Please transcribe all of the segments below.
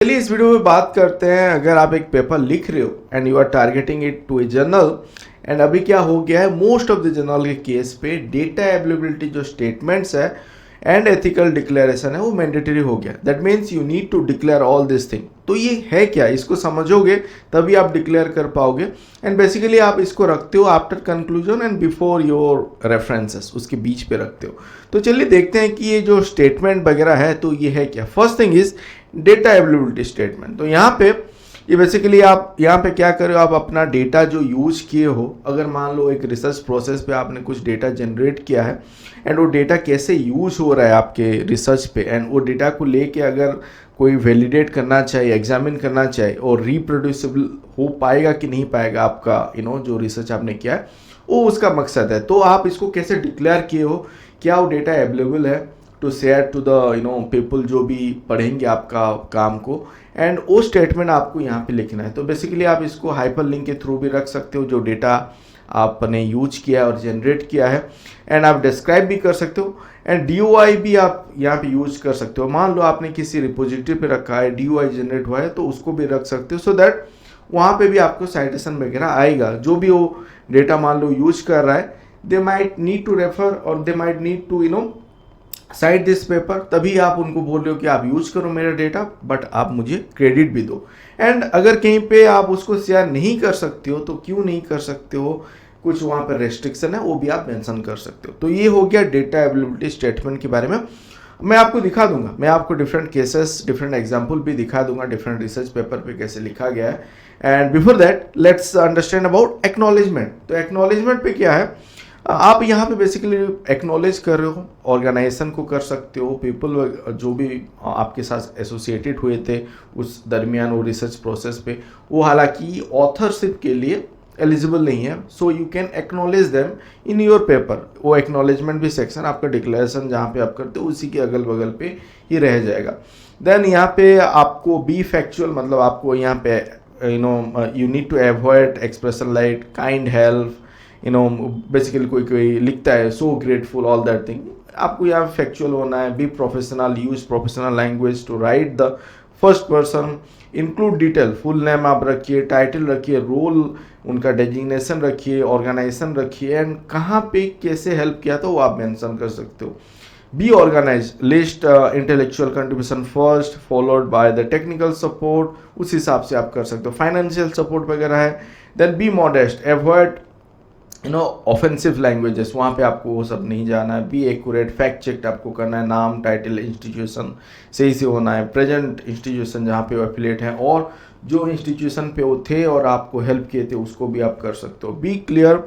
चलिए इस वीडियो में बात करते हैं। अगर आप एक पेपर लिख रहे हो and you are targeting it to a journal and अभी क्या हो गया है, मोस्ट ऑफ द जर्नल के केस पे डेटा अवेलेबिलिटी जो स्टेटमेंट्स है एंड एथिकल डिक्लेरेशन है वो मैंडेटरी हो गया। That means you need to declare all this thing. तो ये है क्या, इसको समझोगे तभी आप डिक्लेयर कर पाओगे। एंड बेसिकली आप इसको रखते हो after conclusion and before your references, उसके बीच पे रखते हो। तो चलिए देखते हैं कि ये जो स्टेटमेंट वगैरह है तो ये है क्या। First thing is data availability statement. तो यहाँ पे ये बेसिकली आप यहाँ पे क्या कर रहे हो, आप अपना डेटा जो यूज किए हो, अगर मान लो एक रिसर्च प्रोसेस पे आपने कुछ डेटा जनरेट किया है एंड वो डेटा कैसे यूज हो रहा है आपके रिसर्च पे, एंड वो डेटा को लेके अगर कोई वैलिडेट करना चाहिए, एग्जामिन करना चाहिए और रिप्रोड्यूसिबल हो पाएगा कि नहीं पाएगा आपका जो रिसर्च आपने किया है, वो उसका मकसद है। तो आप इसको कैसे डिक्लेयर किए हो, क्या वो डेटा अवेलेबल है to share to the people जो भी पढ़ेंगे आपका काम को, एंड वो स्टेटमेंट आपको यहाँ पे लिखना है। तो बेसिकली आप इसको हाइपर लिंक के थ्रू भी रख सकते हो, जो डेटा आपने यूज किया और जनरेट किया है, एंड आप डिस्क्राइब भी कर सकते हो, एंड DOI भी आप यहाँ पे यूज कर सकते हो। मान लो आपने किसी रिपोजिटरी पे रखा है, DOI जनरेट हुआ है तो उसको भी रख सकते हो, सो दैट वहाँ पे भी आपको साइटेशन वगैरह आएगा। जो भी वो डेटा मान लो यूज कर रहा है, they might need to refer और they might need to cite this paper, तभी आप उनको बोल रहे हो कि आप यूज करो मेरा डेटा, बट आप मुझे क्रेडिट भी दो। एंड अगर कहीं पे आप उसको शेयर नहीं कर सकते हो तो क्यों नहीं कर सकते हो, कुछ वहाँ पर रेस्ट्रिक्शन है वो भी आप मेंशन कर सकते हो। तो ये हो गया डेटा अवेलेबिलिटी स्टेटमेंट के बारे में। मैं आपको दिखा दूंगा, मैं आपको डिफरेंट केसेस, डिफरेंट एग्जाम्पल भी दिखा दूंगा डिफरेंट रिसर्च पेपर पे कैसे लिखा गया है। And before that let's understand about acknowledgement. तो एक्नॉलेजमेंट पे क्या है, आप यहाँ पे बेसिकली एक्नॉलेज कर रहे हो, ऑर्गेनाइजेशन को कर सकते हो, पीपल जो भी आपके साथ एसोसिएटेड हुए थे उस दरमियान वो रिसर्च प्रोसेस पे, वो हालांकि ऑथरशिप के लिए एलिजिबल नहीं है, so you can acknowledge them in your paper. वो एक्नॉलेजमेंट भी सेक्शन आपका डिक्लेरेशन जहाँ पे आप करते हो उसी के अगल बगल पे ही रह जाएगा। देन यहाँ पे आपको बी फैक्चुअल, मतलब आपको यहाँ पे you need to avoid expression like kind help, basically कोई लिखता है so grateful, all that thing, आपको यहाँ फैक्चुअल होना है। Be professional, use professional language to write the first person, include detail, full name आप रखिए, टाइटल रखिए, रोल उनका डेजिग्नेशन रखिए, ऑर्गेनाइजेशन रखिए, एंड कहाँ पे कैसे हेल्प किया तो वो आप मेंशन कर सकते हो। Be organize, list intellectual contribution first followed by the technical support, उस हिसाब से आप कर सकते हो। फाइनेंशियल सपोर्ट वगैरह है। Then be modest, avoid offensive languages, वहाँ पे आपको वो सब नहीं जाना है। बी एक्यूरेट, फैक्ट चेक आपको करना है, नाम टाइटल इंस्टीट्यूशन सही से होना है, प्रेजेंट इंस्टीट्यूशन जहाँ पे वो एफिलिएट हैं, और जो इंस्टीट्यूशन पे वो थे और आपको हेल्प किए थे उसको भी आप कर सकते हो। Be clear,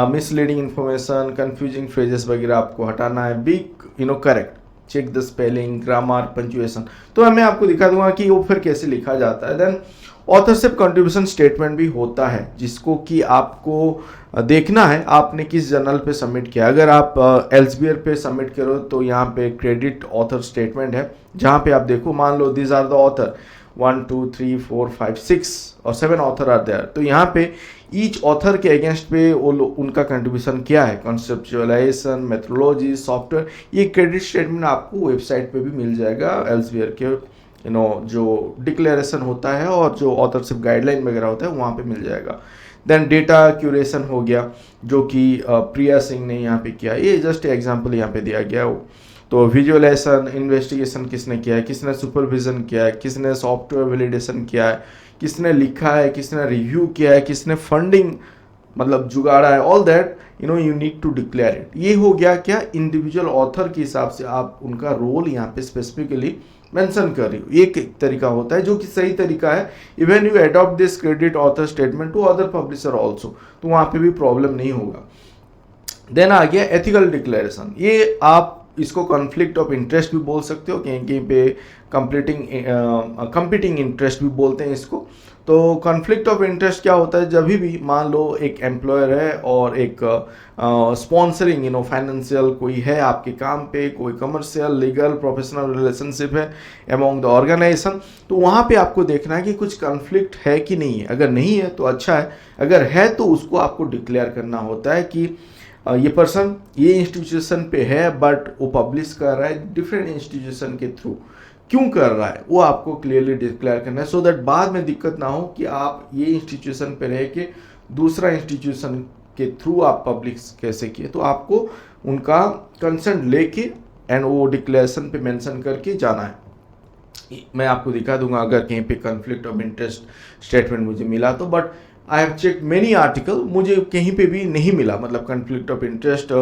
misleading information, confusing phrases वगैरह आपको हटाना है। Be correct, check the spelling, grammar, punctuation. तो मैं आपको दिखा दूंगा कि वो फिर कैसे लिखा जाता है। देन ऑथरशिप कंट्रीब्यूशन स्टेटमेंट भी होता है, जिसको कि आपको देखना है आपने किस जर्नल पे सबमिट किया। अगर आप एल्सेवियर पे सबमिट करो तो यहाँ पे क्रेडिट ऑथर स्टेटमेंट है, जहाँ पे आप देखो, मान लो दिस आर द ऑथर 1 2 3 4 5 6 और 7 ऑथर आर देयर। तो यहाँ पे ईच ऑथर के अगेंस्ट पे वो उनका कंट्रीब्यूशन क्या है, कॉन्सेप्चुअलाइजेशन, मेथोडोलॉजी, सॉफ्टवेयर, ये क्रेडिट स्टेटमेंट आपको वेबसाइट पे भी मिल जाएगा एल्सेवियर के जो डिक्लेरेशन होता है और जो ऑथरशिप गाइडलाइन वगैरह होता है वहाँ पे मिल जाएगा। देन डेटा क्यूरेशन हो गया, जो कि प्रिया सिंह ने यहाँ पे किया, ये जस्ट एग्जांपल यहाँ पे दिया गया हो। तो विजुअलाइजेशन, इन्वेस्टिगेशन किसने किया है, किसने सुपरविजन किया है, किसने सॉफ्टवेयर वैलिडेशन किया है, किसने लिखा है, किसने रिव्यू किया है, किसने फंडिंग मतलब जुगाड़ा है, all that you need to declare it. ये हो गया क्या, इंडिविजुअल ऑथर के हिसाब से आप उनका रोल यहाँ पे स्पेसिफिकली मेंशन कर रही हो। एक तरीका होता है जो कि सही तरीका है। Even you adopt this credit author statement to other publisher also, तो वहाँ पे भी प्रॉब्लम नहीं होगा। देन आ गया एथिकल डिक्लेरेशन। ये आप इसको कॉन्फ्लिक्ट ऑफ इंटरेस्ट भी बोल सकते हो, कहीं कहीं पे कंपीटिंग इंटरेस्ट भी बोलते हैं इसको। तो कॉन्फ्लिक्ट ऑफ इंटरेस्ट क्या होता है, जब भी मान लो एक एम्प्लॉयर है और एक स्पॉन्सरिंग फाइनेंशियल कोई है आपके काम पे, कोई कमर्शियल, लीगल, प्रोफेशनल रिलेशनशिप है अमॉन्ग द ऑर्गेनाइजेशन, तो वहाँ पे आपको देखना है कि कुछ कॉन्फ्लिक्ट है कि नहीं है। अगर नहीं है तो अच्छा है, अगर है तो उसको आपको डिक्लेयर करना होता है कि ये पर्सन ये इंस्टीट्यूशन पे है बट वो पब्लिश कर रहा है डिफरेंट इंस्टीट्यूशन के थ्रू, क्यों कर रहा है वो आपको क्लियरली डिक्लेयर करना है, सो दैट बाद में दिक्कत ना हो कि आप ये इंस्टीट्यूशन पे रह के दूसरा इंस्टीट्यूशन के थ्रू आप पब्लिक कैसे किए। तो आपको उनका कंसेंट लेके एंड वो डिक्लेरेशन पे मेंशन करके जाना है। मैं आपको दिखा दूंगा अगर कहीं पे कन्फ्लिक्ट ऑफ इंटरेस्ट स्टेटमेंट मुझे मिला तो, but I have check many article, मुझे कहीं पे भी नहीं मिला, मतलब कन्फ्लिक्ट ऑफ इंटरेस्ट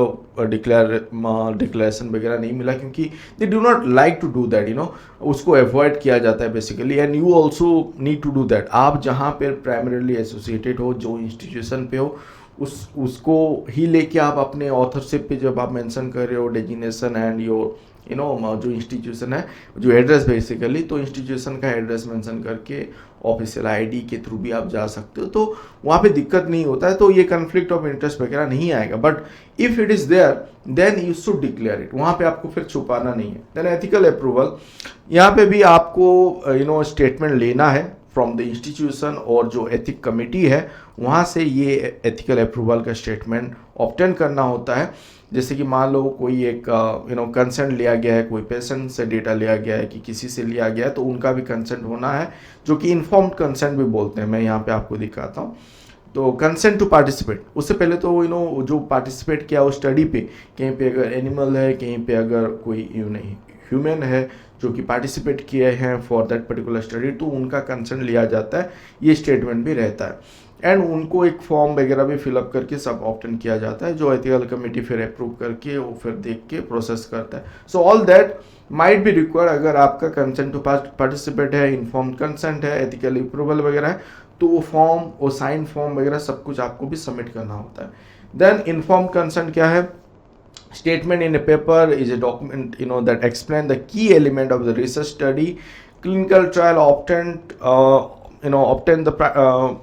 डिक्लेरेशन वगैरह नहीं मिला, क्योंकि they do not like to do that, उसको अवॉइड किया जाता है basically, and you also need to do that. आप जहाँ पे प्राइमरीली एसोसिएटेड हो, जो इंस्टीट्यूशन पे हो, उसको ही लेके आप अपने ऑथरशिप पे जब आप मेंशन कर रहे हो डेजिग्नेशन एंड योर जो इंस्टीट्यूशन है, जो एड्रेस बेसिकली, तो इंस्टीट्यूशन का एड्रेस मेंशन करके ऑफिशियल आईडी के थ्रू भी आप जा सकते हो, तो वहाँ पे दिक्कत नहीं होता है, तो ये कन्फ्लिक्ट ऑफ इंटरेस्ट वगैरह नहीं आएगा। But if it is there then you should declare it, वहाँ पे आपको फिर छुपाना नहीं है। देन एथिकल अप्रूवल, यहाँ पे भी आपको स्टेटमेंट लेना है फ्रॉम द इंस्टीट्यूशन, और जो एथिक कमेटी है वहाँ से ये एथिकल अप्रूवल का स्टेटमेंट ऑब्टेन करना होता है। जैसे कि मान लो कोई एक कंसेंट लिया गया है, कोई पेशेंट से डेटा लिया गया है कि किसी से लिया गया है, तो उनका भी कंसेंट होना है, जो कि इन्फॉर्म्ड कंसेंट भी बोलते हैं। मैं यहाँ पे आपको दिखाता हूँ। तो कंसेंट टू पार्टिसिपेट, उससे पहले तो जो पार्टिसिपेट किया उस स्टडी पे, कहीं पे अगर एनिमल है, कहीं पे अगर कोई ह्यूमन है जो कि पार्टिसिपेट किए हैं फॉर दैट पर्टिकुलर स्टडी, तो उनका कंसेंट लिया जाता है, ये स्टेटमेंट भी रहता है। एंड उनको एक फॉर्म वगैरह भी फिलअप करके सब ऑप्टेन किया जाता है, जो एथिकल कमेटी फिर अप्रूव करके वो फिर देख के प्रोसेस करता है। So all that might be required, अगर आपका कंसेंट टू पार्टिसिपेट है, इन्फॉर्म्ड कंसेंट है, एथिकल अप्रूवल वगैरह है, तो वो फॉर्म, वो साइन फॉर्म वगैरह सब कुछ आपको भी सबमिट करना होता है। देन इन्फॉर्म्ड कंसेंट क्या है? Statement in a paper is a document that explain the key element of the research study, clinical trial, obtain the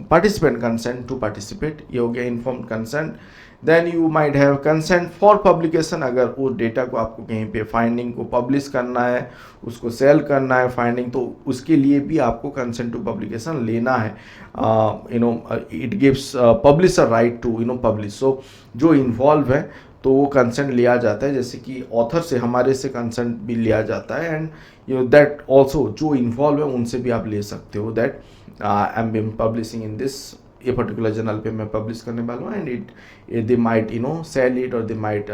participant consent to participate, ये हो गया informed consent। Then you might have consent for publication, अगर वो data को आपको कहीं पे finding को पब्लिश करना है, उसको सेल करना है फाइंडिंग, तो उसके लिए भी आपको कंसेंट टू पब्लिकेशन लेना है। It gives publisher right to publish. So जो इन्वॉल्व है तो वो कंसेंट लिया जाता है, जैसे कि ऑथर से, हमारे से कंसेंट भी लिया जाता है, एंड दैट ऑल्सो जो इन्वॉल्व है उनसे भी आप ले सकते हो, that I am publishing in this, ये पर्टिकुलर जर्नल पे मैं पब्लिश करने वाला हूँ, and they might sell it, और they might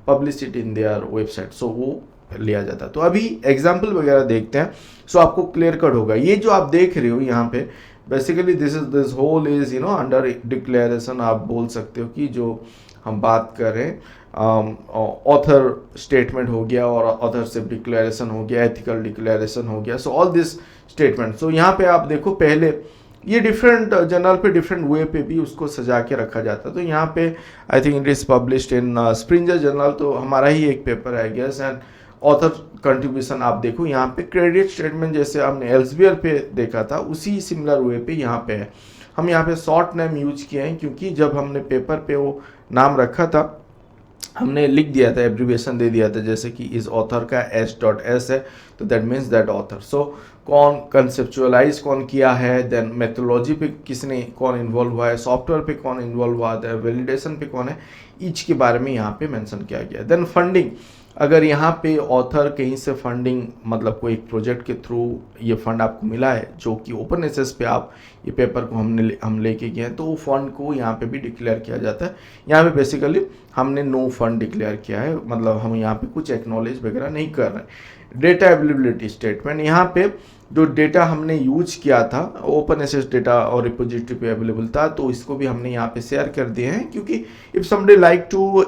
publish it in their website, so वो लिया जाता है। तो अभी एग्जाम्पल वगैरह देखते हैं, सो आपको क्लियर कट होगा। ये जो आप देख रहे हो यहाँ पे, basically this whole is under declaration, आप बोल सकते हो कि जो हम बात करें ऑथर स्टेटमेंट हो गया, और ऑथरशिप डिक्लेरेशन हो गया, एथिकल डिक्लेरेशन हो गया, सो ऑल दिस स्टेटमेंट। सो यहाँ पे आप देखो, पहले ये डिफरेंट जर्नल पे डिफरेंट वे पे भी उसको सजा के रखा जाता है। तो यहाँ पे I think it is published in Springer journal, तो हमारा ही एक पेपर है गेस, एंड ऑथर कंट्रीब्यूशन आप देखो यहाँ पे, क्रेडिट स्टेटमेंट जैसे आपने एल्सेवियर पे देखा था, उसी सिमिलर वे पे यहाँ पे है। हम यहाँ पे शॉर्ट नेम यूज किए हैं, क्योंकि जब हमने पेपर पे वो नाम रखा था, हमने लिख दिया था, एब्रीविएशन दे दिया था, जैसे कि इस ऑथर का S.S है, तो दैट मीन्स दैट ऑथर। सो कौन कंसेप्चुअलाइज कौन किया है, देन मेथोलॉजी पे किसने कौन इन्वॉल्व हुआ है, सॉफ्टवेयर पे कौन इन्वॉल्व हुआ है, वैलिडेशन पे कौन है, ईच के बारे में यहाँ पे मेंशन किया गया। देन फंडिंग, अगर यहाँ पे ऑथर कहीं से फंडिंग, मतलब कोई एक प्रोजेक्ट के थ्रू ये फंड आपको मिला है, जो कि ओपन एक्सेस पे आप ये पेपर को हम लेके गए हैं, तो वो फंड को यहाँ पे भी डिक्लेयर किया जाता है। यहाँ पे बेसिकली हमने नो फंड डिक्लेयर किया है, मतलब हम यहाँ पे कुछ एक्नॉलेज वगैरह नहीं कर रहे हैं। डेटा अवेलेबिलिटी स्टेटमेंट, यहाँ पे जो डेटा हमने यूज किया था, ओपन एक्सेस डेटा और रिपोजिटरी पे अवेलेबल था, तो इसको भी हमने यहाँ पे शेयर कर दिए हैं, क्योंकि if somebody like to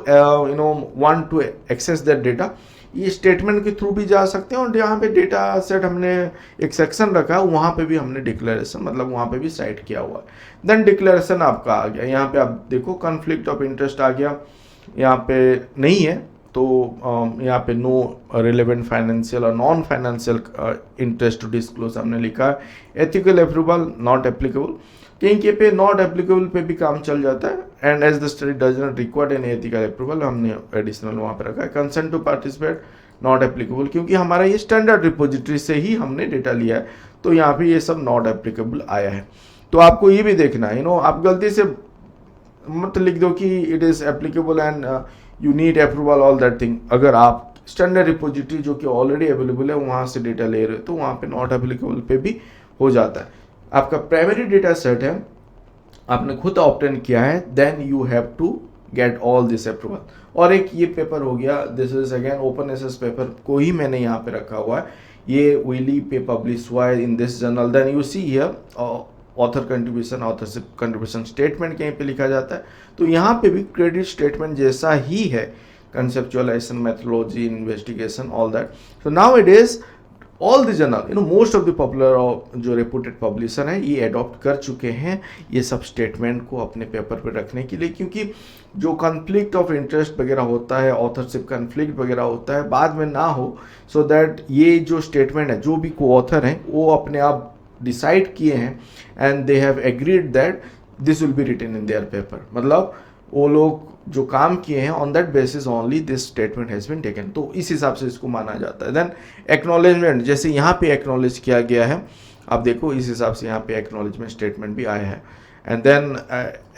want to access that data, ये स्टेटमेंट के थ्रू भी जा सकते हैं। और यहाँ पे डेटा सेट हमने एक सेक्शन रखा है, वहाँ पे भी हमने डिक्लेरेशन, मतलब वहाँ पे भी साइट किया हुआ है। देन डिक्लेरेशन आपका आ गया, यहाँ पे आप देखो कन्फ्लिक्ट ऑफ इंटरेस्ट आ गया, यहाँ पे नहीं है, तो यहाँ पे नो रिलेवेंट फाइनेंशियल और non financial interest to disclose हमने लिखा है। एथिकल अप्रूवल नॉट एप्लीकेबल, कहीं पे नॉट एप्लीकेबल पे भी काम चल जाता है, and as the study does not required an ethical approval, हमने एडिशनल वहाँ पे रखा है। Consent to participate not applicable, क्योंकि हमारा ये स्टैंडर्ड रिपोजिटरी से ही हमने डेटा लिया है, तो यहाँ पे ये सब नॉट एप्लीकेबल आया है। तो आपको ये भी देखना है, आप गलती से मत लिख दो कि it is applicable and you need approval all that thing. अगर आप स्टैंडर्ड रिपोजिटरी जो कि ऑलरेडी अवेलेबल है वहाँ से डेटा ले रहे हो तो वहाँ पे नॉट एप्लीकेबल पे भी हो जाता है। आपका प्राइमरी डेटा सेट है, आपने खुद ऑप्टेन किया है, then you have to get all this approval. और एक ये पेपर हो गया, this is again open access paper को ही मैंने यहाँ पे रखा हुआ है, ये विली पे पब्लिश हुआ है in this journal. Then you see here author contribution, authorship contribution statement कहीं पे लिखा जाता है, तो यहाँ पे भी क्रेडिट स्टेटमेंट जैसा ही है, conceptualisation, methodology, investigation, all that. So now it is all the journal most of the popular जो रेपुटेड पब्लिशर हैं ये अडॉप्ट कर चुके हैं ये सब स्टेटमेंट को अपने पेपर पे रखने के लिए, क्योंकि जो कन्फ्लिक्ट ऑफ इंटरेस्ट वगैरह होता है, ऑथरशिप कन्फ्लिक्ट वगैरह होता है, बाद में ना हो, सो दैट ये जो स्टेटमेंट है जो भी को ऑथर हैं वो अपने आप डिसाइड किए हैं and they have agreed that this will be written in their paper, मतलब वो लोग जो काम किए हैं on that basis only this statement has been taken, तो इस हिसाब से इसको माना जाता है। देन एक्नॉलेजमेंट, जैसे यहाँ पे एक्नॉलेज किया गया है, आप देखो इस हिसाब से यहाँ पे एक्नॉलेजमेंट स्टेटमेंट भी आया है। And then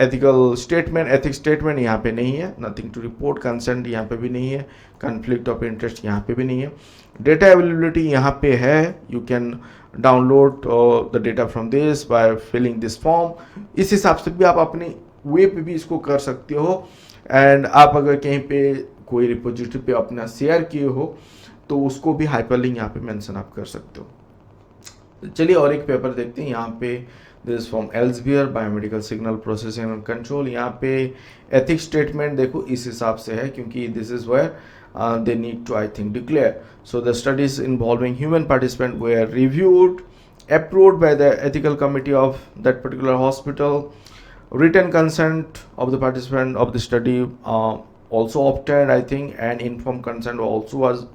ethical statement, ethics statement यहाँ पे नहीं है, नथिंग टू रिपोर्ट, कंसेंट यहाँ पे भी नहीं है, कन्फ्लिक्ट ऑफ इंटरेस्ट यहाँ पे भी नहीं है, डेटा अवेलेबिलिटी यहाँ पे है, you can download the data from this by filling this form, इस हिसाब से भी आप अपने वे पे भी इसको कर सकते हो। एंड आप अगर कहीं पे कोई रिपोजिटरी पे अपना शेयर किए हो तो उसको भी हाइपरलिंक यहाँ पे मेंशन आप कर सकते हो। चलिए और एक पेपर देखते हैं, यहाँ पे this from Elsevier, biomedical signal processing and control. यहाँ पे एथिक्स स्टेटमेंट देखो इस हिसाब से है, क्योंकि this is where they need to I think declare. So the studies involving human participant were reviewed, approved by the ethical committee of that particular hospital, written consent of the participant of the study also obtained I think, and informed consent also was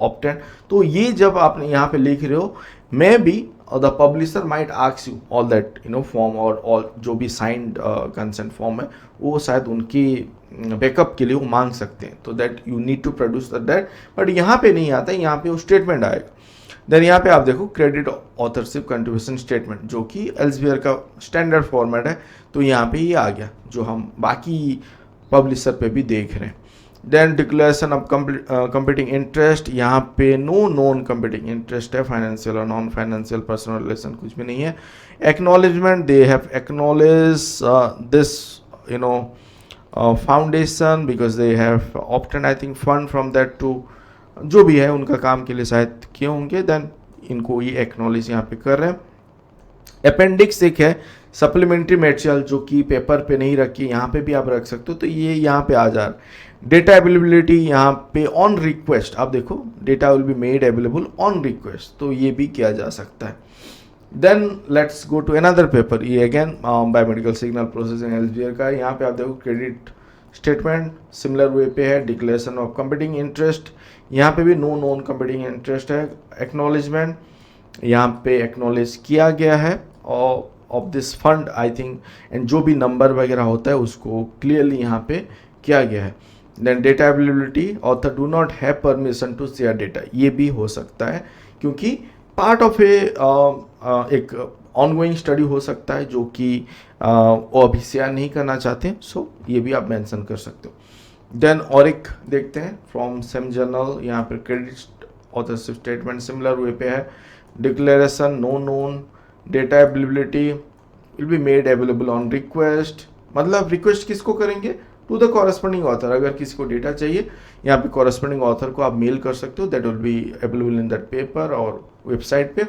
obtained। तो ये जब आप यहाँ पे लिख रहे हो, may be the publisher might ask you all that form और ऑल जो भी साइंड कंसेंट फॉर्म है वो शायद उनकी बैकअप के लिए वो मांग सकते हैं, तो that you need to produce that, but यहाँ पे नहीं आता है, यहाँ पे वो स्टेटमेंट आएगा। देन यहाँ पे आप देखो क्रेडिट ऑथरशिप कंट्रीब्यूशन स्टेटमेंट जो कि एल्सेवियर का स्टैंडर्ड फॉर्मेट है, तो यहाँ पे ये आ गया जो हम बाकी पब्लिशर पे भी देख रहे हैं। Then declaration of competing interest, यहाँ पे नो नॉन कंपीटिंग इंटरेस्ट है, फाइनेंशियल और नॉन फाइनेंशियल पर्सनल रिलेशन कुछ भी नहीं है। Acknowledgement, they have acknowledge this foundation because they have obtain I think fund from that too, जो भी है उनका काम के लिए शायद किए होंगे, देन इनको ये एक्नॉलेज यहाँ पे कर रहे हैं। अपेंडिक्स एक है सप्लीमेंट्री मटेरियल जो कि पेपर पे नहीं रखी, यहाँ पे भी आप रख सकते हो, तो ये यहाँ पे आ जा रहा है। डेटा अवेलेबिलिटी यहाँ पे ऑन रिक्वेस्ट, आप देखो data will be made available on request, तो ये भी किया जा सकता है। Then let's go to another paper, ये again biomedical signal processing Elsevier का, यहाँ पे आप देखो क्रेडिट स्टेटमेंट सिमिलर वे पे है। डिक्लेरेशन ऑफ कंपीटिंग इंटरेस्ट, यहाँ पे भी नो नॉन कंपीटिंग इंटरेस्ट है। एक्नॉलेजमेंट, यहाँ पे एक्नॉलेज किया गया है और of this fund I think, and जो भी नंबर वगैरह होता है उसको क्लियरली यहाँ पे किया गया है। Then data availability, author do not have permission to share data, ये भी हो सकता है क्योंकि पार्ट ऑफ एक ऑनगोइंग स्टडी हो सकता है जो कि वो अभी शेयर नहीं करना चाहते, सो ये भी आप मेंशन कर सकते हो। देन और एक देखते हैं फ्रॉम सेम जर्नल, यहाँ पर credit authorship statement similar way पे है। Declaration no known, data availability will be made available on request, मतलब रिक्वेस्ट किसको करेंगे, टू द कॉरेस्पॉन्डिंग ऑथर। अगर किसी को डेटा चाहिए यहाँ पे कॉरेस्पॉन्डिंग ऑथर को आप मेल कर सकते हो, that will be available in that paper और वेबसाइट पे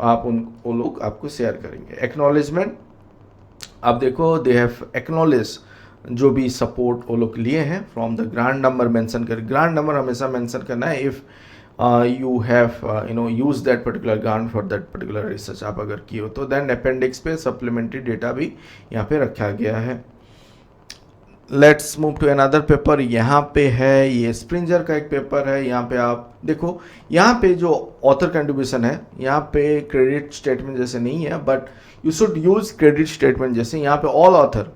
आप वो लोग आपको शेयर करेंगे। एक्नॉलेजमेंट, आप देखो दे हैव एक्नॉलेज जो भी सपोर्ट वो लोग लिए हैं from the grant number mention कर, ग्रांट नंबर हमेशा मेंशन करना है if you have use that particular grant for that particular research, आप अगर किए हो तो। देन अपेंडिक्स पे सप्लीमेंट्री डेटा भी यहाँ पे रखा गया है। Let's move to another paper, यहाँ पे है ये स्प्रिंजर का एक पेपर है। यहाँ पे आप देखो यहाँ पे जो ऑथर कंट्रीब्यूशन है यहाँ पे क्रेडिट स्टेटमेंट जैसे नहीं है, but you should use credit statement जैसे यहाँ पे all author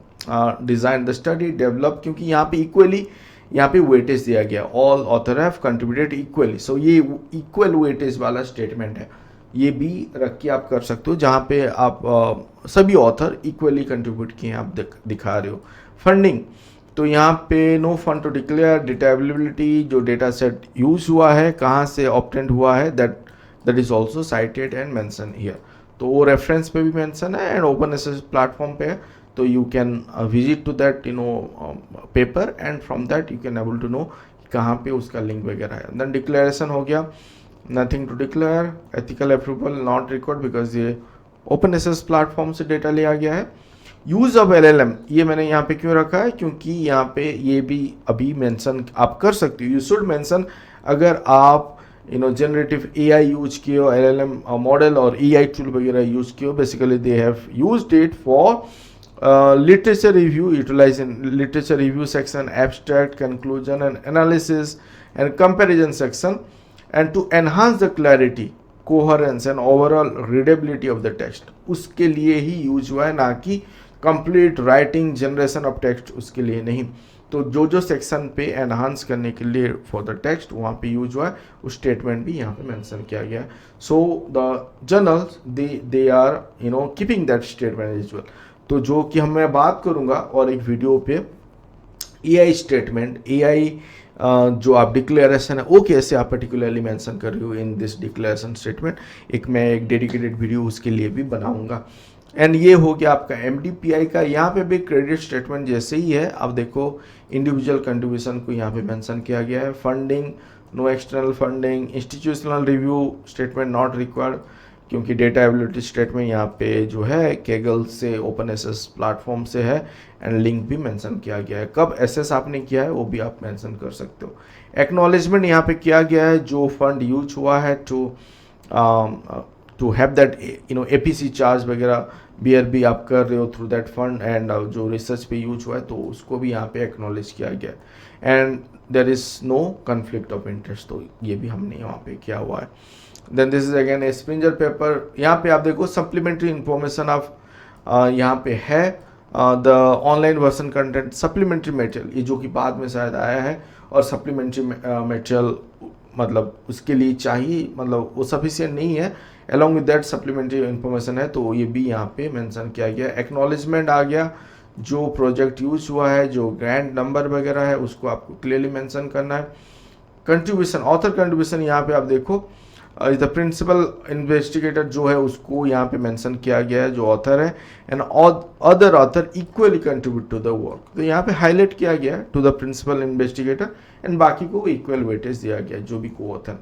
design the study develop, क्योंकि यहाँ पे इक्वली यहाँ पे वेटेज दिया गया, all author have contributed equally, so ये इक्वल वेटेज वाला स्टेटमेंट है, ये भी रख के आप कर सकते हो जहाँ पे आप सभी ऑथर इक्वली कंट्रीब्यूट किए हैं आप दिखा रहे हो। फंडिंग, तो यहाँ पे no fund to declare data availability, जो डेटा सेट यूज हुआ है, कहाँ से ऑब्टेंड हुआ है, that is also cited and mention here. तो वो रेफरेंस पे भी मेंशन है एंड ओपन एसेस प्लेटफॉर्म पे है, तो you can visit to that paper and from that you can able to know कहाँ पे उसका लिंक वगैरह है। देन डिक्लेरेशन हो गया, nothing to declare, ethical approval not record because ये ओपन एसेस प्लेटफॉर्म से डेटा लिया गया है। यूज़ ऑफ LLM, ये मैंने यहाँ पे क्यों रखा है, क्योंकि यहाँ पे ये भी अभी मेंशन आप कर सकते हो, यू शुड मेंशन अगर आप जनरेटिव AI यूज किए हो, LLM मॉडल और AI टूल वगैरह यूज किए हो। Basically they have used it for literature review, utilize in literature review section, abstract, conclusion and analysis and comparison section, and to enhance the clarity, coherence and overall readability of the text, उसके लिए ही use हुआ है, ना कि complete writing generation of text उसके लिए नहीं। तो जो सेक्शन पे एनहांस करने के लिए फॉर द टेक्स्ट वहाँ पे यूज हुआ है, उस स्टेटमेंट भी यहाँ पे मेंशन किया गया है। So the journals they are keeping that statement as well. तो जो कि मैं बात करूँगा और एक वीडियो पे AI स्टेटमेंट, AI जो आप डिक्लेरेशन है वो कैसे आप पर्टिकुलरली मेंशन कर रही हो इन दिस डिक्लेरेशन स्टेटमेंट, मैं एक डेडिकेटेड वीडियो उसके लिए भी बनाऊंगा। एंड ये हो गया आपका MDPI का। यहाँ पे भी क्रेडिट स्टेटमेंट जैसे ही है, आप देखो इंडिविजुअल कंट्रीब्यूशन को यहाँ पे मेंशन किया गया है, funding no external funding, institutional review statement not required, क्योंकि डेटा एबिलिटी स्टेटमेंट यहाँ पे जो है केगल से ओपन एसेस प्लेटफॉर्म से है एंड लिंक भी मेंशन किया गया है। कब एसेस आपने किया है वो भी आप मेंशन कर सकते हो। एक्नॉलेजमेंट यहाँ पे किया गया है, जो फंड यूज हुआ है to have that APC charge वगैरह BRB आप कर रहे हो थ्रू दैट फंड, एंड जो रिसर्च पे यूज हुआ है तो उसको भी यहाँ पे एक्नॉलेज किया गया है। And there is no conflict of interest, तो ये भी हमने यहाँ पे किया हुआ है। Then this is again a Springer paper. यहाँ पे आप देखो सप्लीमेंट्री इंफॉर्मेशन ऑफ यहाँ पे है the online version content supplementary material, ये जो कि बाद में शायद आया है, और सप्लीमेंट्री मटेरियल मतलब उसके लिए चाहिए, मतलब वो सफिशिएंट नहीं है, along with that supplementary information है, तो ये भी यहाँ पे मेंशन किया गया। एक्नॉलेजमेंट आ गया, जो प्रोजेक्ट यूज हुआ है, जो ग्रांट नंबर वगैरह है उसको आपको क्लियरली मेंशन करना है। कंट्रीब्यूशन, ऑथर कंट्रीब्यूशन, यहाँ पे आप देखो द प्रिंसिपल इन्वेस्टिगेटर जो है उसको यहाँ पे मेंशन किया गया है, जो ऑथर है, and other author equally contribute to the work, तो यहाँ पे हाईलाइट किया गया है to the principal investigator, and बाकी को इक्वल वेटेज दिया गया है जो भी को author.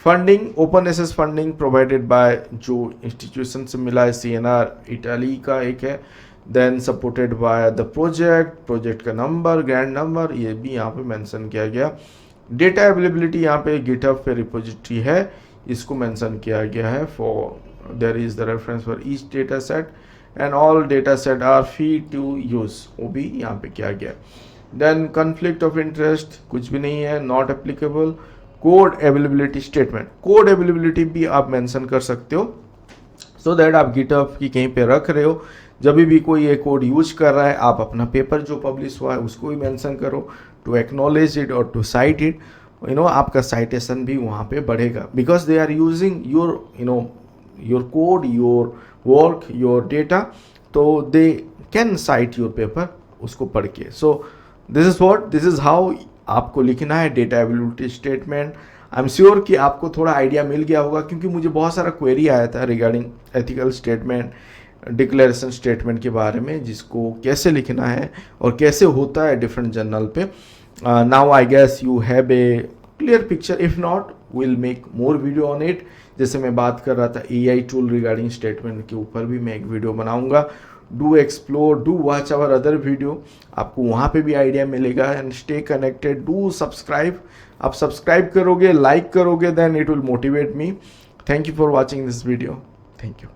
Funding, open access funding provided by जो इंस्टीट्यूशन से मिला है, CNR इटाली का एक है, then supported by the project का नंबर, ग्रांट नंबर, ये भी यहाँ पे मेंशन किया गया। डेटा अवेलेबिलिटी यहाँ पे गिटहब पे रिपोजिटरी है, इसको मेंशन किया गया है, for there is the reference for each data set and all data set are free to use, वो भी यहाँ पे किया गया। देन कन्फ्लिक्ट ऑफ इंटरेस्ट कुछ भी नहीं है, not applicable. Code availability statement, code availability भी आप मेंशन कर सकते हो, सो दैट आप गिटहब की कहीं पे रख रहे हो, जब भी कोई ये कोड यूज कर रहा है, आप अपना पेपर जो पब्लिश हुआ है उसको भी मेंशन करो टू एक्नॉलेज इट और टू साइट इट, आपका साइटेशन भी वहाँ पे बढ़ेगा, because they are using your code, your work, your data, तो they can cite your paper उसको पढ़ के। सो दिस इज हाउ आपको लिखना है data availability statement. I am sure कि आपको थोड़ा आइडिया मिल गया होगा, क्योंकि मुझे बहुत सारा क्वेरी आया था regarding ethical statement, declaration statement के बारे में, जिसको कैसे लिखना है और कैसे होता है डिफरेंट जर्नल पे। Now I guess you have a clear picture, if not will make more video on it. जैसे मैं बात कर रहा था AI टूल रिगार्डिंग स्टेटमेंट के ऊपर भी मैं एक वीडियो बनाऊंगा। Do explore, do watch our other video, आपको वहाँ पे भी आइडिया मिलेगा। And stay connected, do subscribe, आप सब्सक्राइब करोगे, लाइक करोगे, then it will motivate me. Thank you for watching this video, thank you.